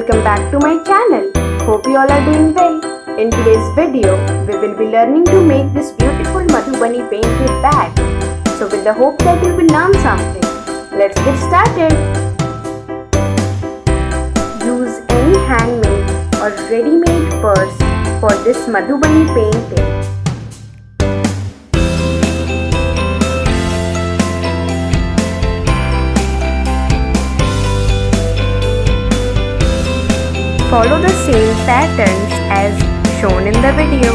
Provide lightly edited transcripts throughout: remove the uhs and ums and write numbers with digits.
welcome back to my channel. Hope you all are doing well. In today's video, we will be learning to make this beautiful Madhubani painted bag. So with the hope that you will learn something, let's get started. Use any handmade or ready-made purse for this Madhubani painting. Follow the same patterns as shown in the video.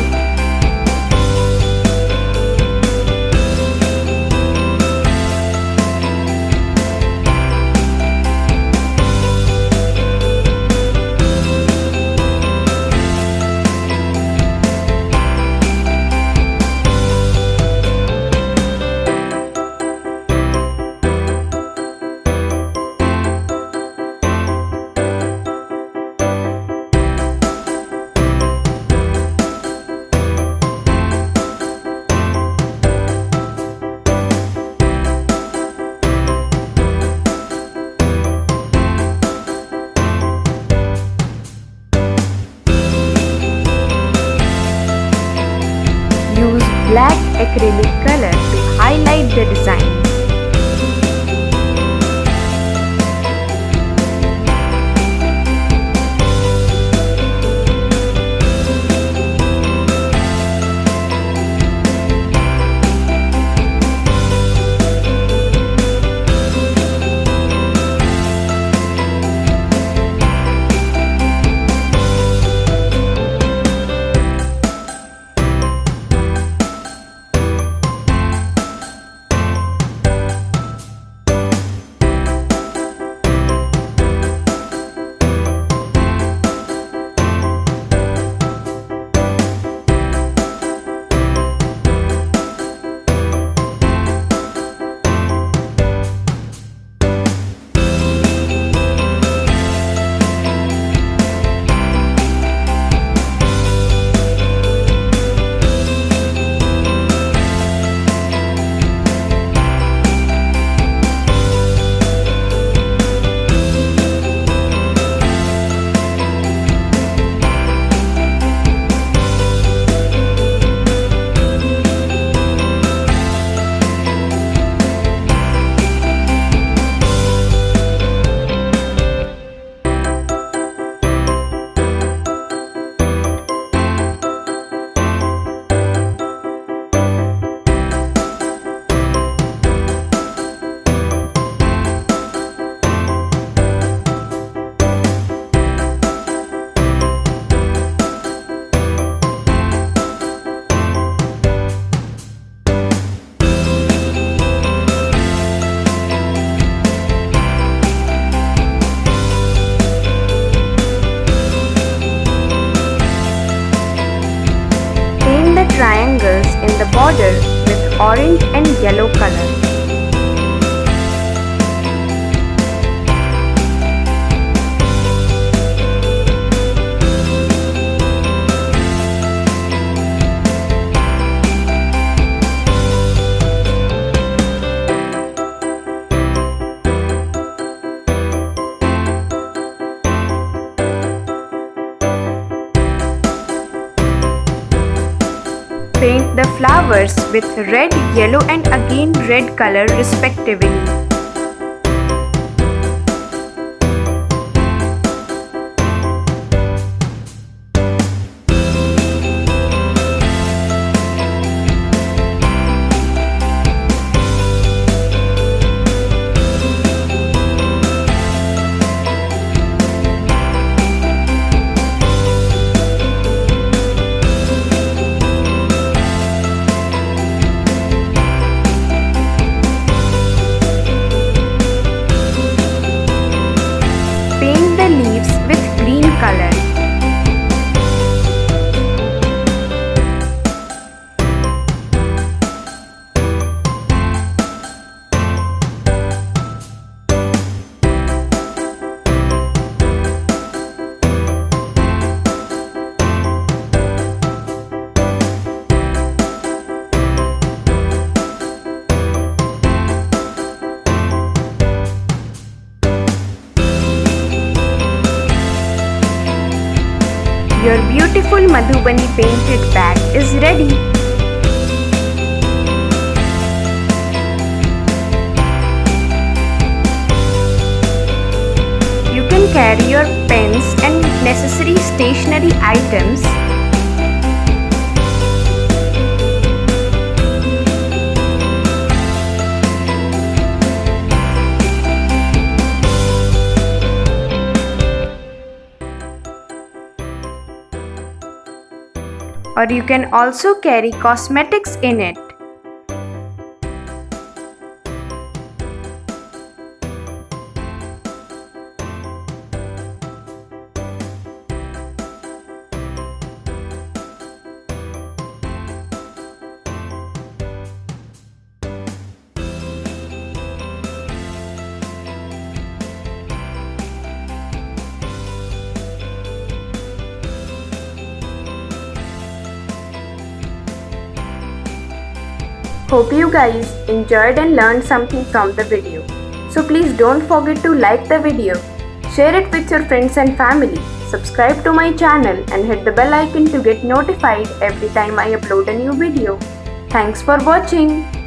Use black acrylic color to highlight the design. Triangles in the border with orange and yellow color. Paint the flowers with red, yellow and again red color respectively. Your beautiful Madhubani painted bag is ready. You can carry your pens and necessary stationery items. Or you can also carry cosmetics in it. Hope you guys enjoyed and learned something from the video. So please don't forget to like the video, share it with your friends and family, subscribe to my channel and hit the bell icon to get notified every time I upload a new video. Thanks for watching.